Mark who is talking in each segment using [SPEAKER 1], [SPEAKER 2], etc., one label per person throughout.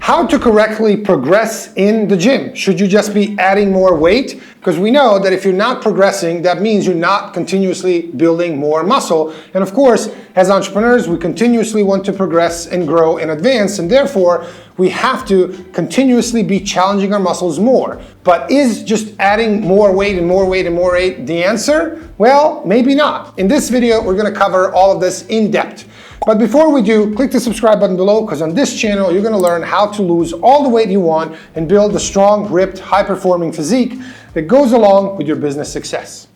[SPEAKER 1] How to correctly progress in the gym. Should you just be adding more weight? Because we know that if you're not progressing, that means you're not continuously building more muscle. And of course, as entrepreneurs, we continuously want to progress and grow and advance, and therefore, we have to continuously be challenging our muscles more. But is just adding more weight and more weight and more weight the answer? Well, maybe not. In this video, we're gonna cover all of this in depth. But before we do, click the subscribe button below, because on this channel, you're gonna learn how to lose all the weight you want and build a strong, ripped, high-performing physique that goes along with your business success.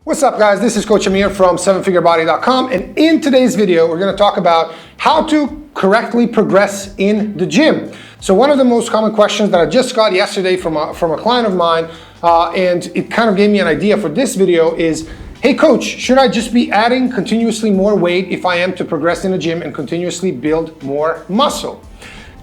[SPEAKER 1] What's up, guys? This is Coach Amir from 7figurebody.com, and in today's video, we're gonna talk about how to correctly progress in the gym. So one of the most common questions that I just got yesterday from a client of mine, and it kind of gave me an idea for this video is, hey coach, should I just be adding continuously more weight if I am to progress in the gym and continuously build more muscle?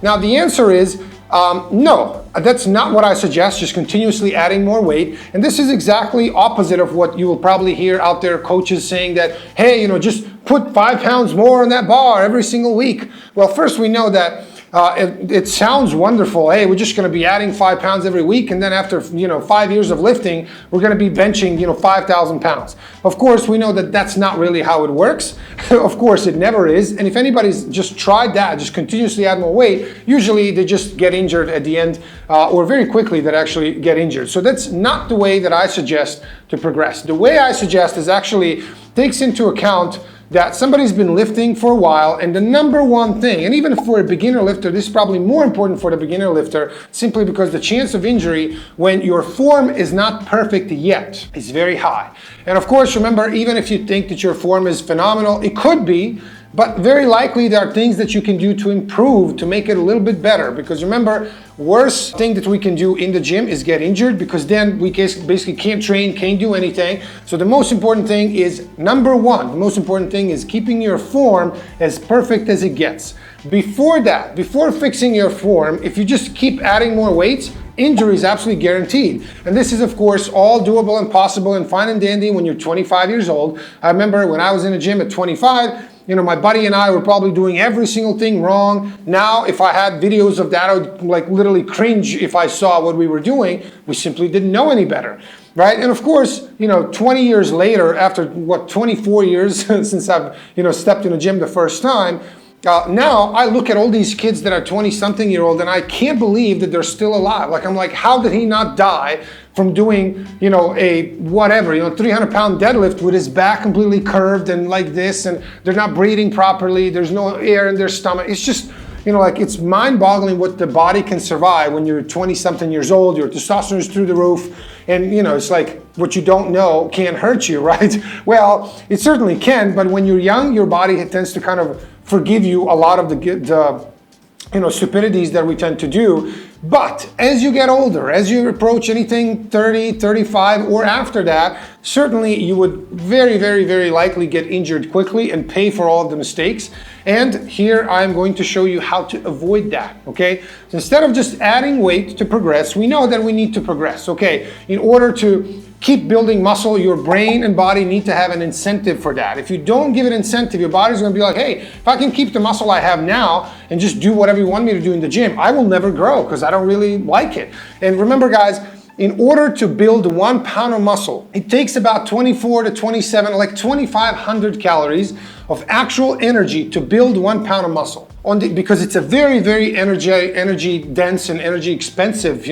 [SPEAKER 1] Now the answer is no, that's not what I suggest, just continuously adding more weight. And this is exactly opposite of what you will probably hear out there, coaches saying that, hey, just put 5 pounds more on that bar every single week. Well, first we know that it sounds wonderful. Hey, we're just going to be adding 5 pounds every week, and then after 5 years of lifting, we're going to be benching 5,000 pounds. Of course, we know that that's not really how it works. Of course, it never is. And if anybody's just tried that, just continuously add more weight, usually they just get injured at the end, or very quickly that actually get injured. So that's not the way that I suggest to progress. The way I suggest is actually takes into account that somebody's been lifting for a while, and the number one thing, and even for a beginner lifter, this is probably more important for the beginner lifter, simply because the chance of injury when your form is not perfect yet is very high. And of course, remember, even if you think that your form is phenomenal, it could be, but very likely there are things that you can do to improve, to make it a little bit better. Because remember, worst thing that we can do in the gym is get injured, because then we basically can't train, can't do anything. So the most important thing is, number one, the most important thing is keeping your form as perfect as it gets. Before that, before fixing your form, if you just keep adding more weights, injury is absolutely guaranteed. And this is, of course, all doable and possible and fine and dandy when you're 25 years old. I remember when I was in a gym at 25, my buddy and I were probably doing every single thing wrong. Now, if I had videos of that, I would literally cringe if I saw what we were doing. We simply didn't know any better, right? And of course, 20 years later, after 24 years since I've, stepped in a gym the first time, now I look at all these kids that are 20-something-year-old, and I can't believe that they're still alive. I'm like, how did he not die from doing, a whatever, 300-pound deadlift with his back completely curved and like this, and they're not breathing properly, there's no air in their stomach. It's just, it's mind-boggling what the body can survive when you're 20-something years old, your testosterone is through the roof, and it's like what you don't know can't hurt you, right? Well, it certainly can, but when you're young, your body tends to kind of forgive you a lot of the stupidities that we tend to do. But as you get older, as you approach anything 30, 35, or after that, certainly you would very, very, very likely get injured quickly and pay for all of the mistakes. And here I'm going to show you how to avoid that, okay? So instead of just adding weight to progress, we know that we need to progress, okay? In order to keep building muscle, your brain and body need to have an incentive for that. If you don't give it incentive, your body's gonna be like, hey, if I can keep the muscle I have now and just do whatever you want me to do in the gym, I will never grow because I don't really like it. And remember, guys, in order to build 1 pound of muscle, it takes about 24 to 27, like 2,500 calories of actual energy to build 1 pound of muscle. Because it's a very, very energy dense and energy expensive,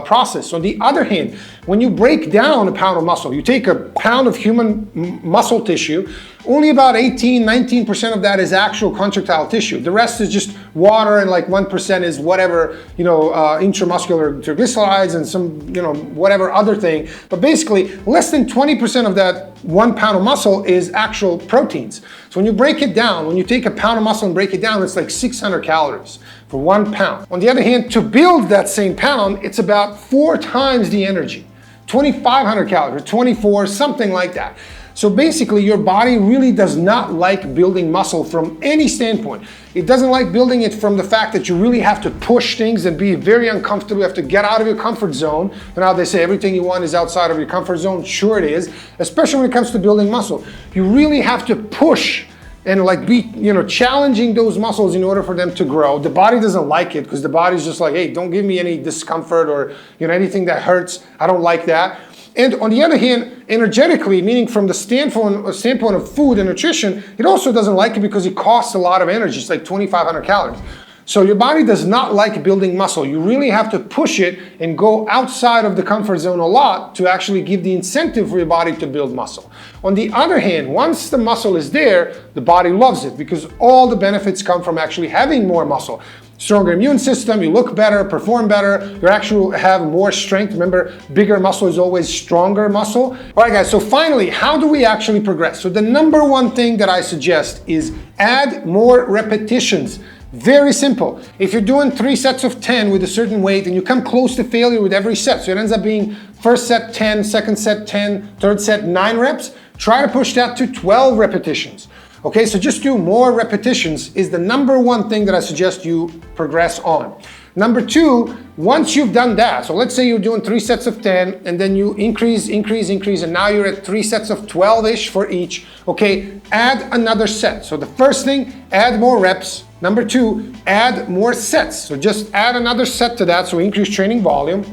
[SPEAKER 1] process. On the other hand, when you break down a pound of muscle, you take a pound of human muscle tissue, only about 19% of that is actual contractile tissue. The rest is just water, and like 1% is whatever, intramuscular triglycerides and some, whatever other thing. But basically, less than 20% of that 1 pound of muscle is actual proteins. So when you break it down, when you take a pound of muscle and break it down, it's like 600 calories for 1 pound. On the other hand, to build that same pound, it's about 4 times the energy, 2,500 calories, or 24, something like that. So basically, your body really does not like building muscle from any standpoint. It doesn't like building it from the fact that you really have to push things and be very uncomfortable. You have to get out of your comfort zone. And now they say everything you want is outside of your comfort zone. Sure it is, especially when it comes to building muscle. You really have to push and like be, challenging those muscles in order for them to grow. The body doesn't like it because the body's just like, hey, don't give me any discomfort or anything that hurts. I don't like that. And on the other hand, energetically, meaning from the standpoint of food and nutrition, it also doesn't like it because it costs a lot of energy. It's like 2,500 calories. So your body does not like building muscle. You really have to push it and go outside of the comfort zone a lot to actually give the incentive for your body to build muscle. On the other hand, once the muscle is there, the body loves it because all the benefits come from actually having more muscle. Stronger immune system, you look better, perform better, you actually have more strength. Remember, bigger muscle is always stronger muscle. All right, guys, so finally, how do we actually progress? So the number one thing that I suggest is add more repetitions. Very simple. If you're doing 3 sets of 10 with a certain weight and you come close to failure with every set, so it ends up being first set 10, second set 10, third set 9 reps, try to push that to 12 repetitions. Okay, so just do more repetitions is the number one thing that I suggest you progress on. Number 2, once you've done that, so let's say you're doing 3 sets of 10 and then you increase, and now you're at 3 sets of 12-ish for each. Okay, add another set. So the first thing, add more reps. Number 2, add more sets. So just add another set to that, so increase training volume.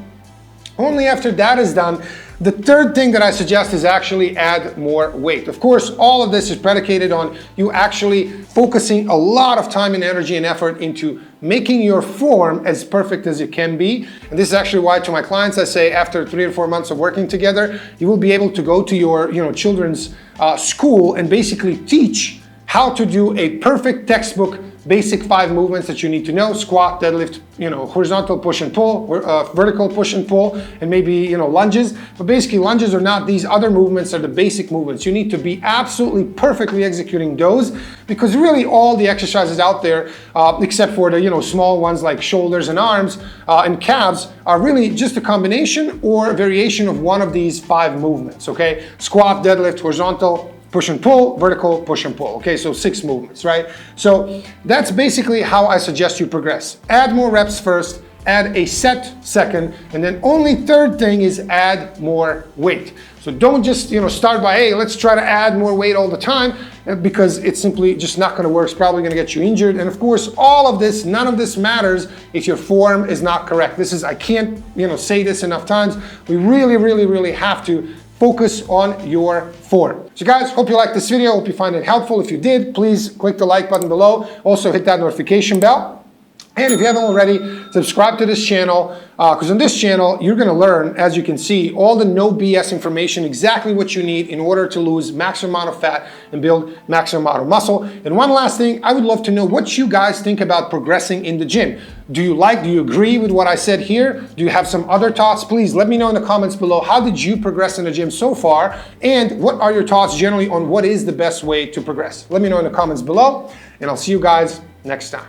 [SPEAKER 1] Only after that is done, the third thing that I suggest is actually add more weight. Of course, all of this is predicated on you actually focusing a lot of time and energy and effort into making your form as perfect as it can be. And this is actually why to my clients I say after 3 or 4 months of working together, you will be able to go to your children's school and basically teach how to do a perfect textbook basic 5 movements that you need to know: squat, deadlift, horizontal push and pull, vertical push and pull, and maybe, lunges. But basically lunges are not these other movements, are the basic movements. You need to be absolutely perfectly executing those because really all the exercises out there, except for the, small ones like shoulders and arms and calves, are really just a combination or a variation of one of these 5 movements, okay? Squat, deadlift, horizontal, push and pull, vertical, push and pull. Okay, so 6 movements, right? So that's basically how I suggest you progress. Add more reps first, add a set second, and then only third thing is add more weight. So don't just, start by, hey, let's try to add more weight all the time, because it's simply just not gonna work. It's probably gonna get you injured. And of course, all of this, none of this matters if your form is not correct. This is, I can't, say this enough times. We really, really, really have to focus on your form. So guys, hope you liked this video. Hope you find it helpful. If you did, please click the like button below. Also hit that notification bell. And if you haven't already, subscribe to this channel, because on this channel, you're gonna learn, as you can see, all the no BS information, exactly what you need in order to lose maximum amount of fat and build maximum amount of muscle. And one last thing, I would love to know what you guys think about progressing in the gym. Do you agree with what I said here? Do you have some other thoughts? Please let me know in the comments below. How did you progress in the gym so far? And what are your thoughts generally on what is the best way to progress? Let me know in the comments below, and I'll see you guys next time.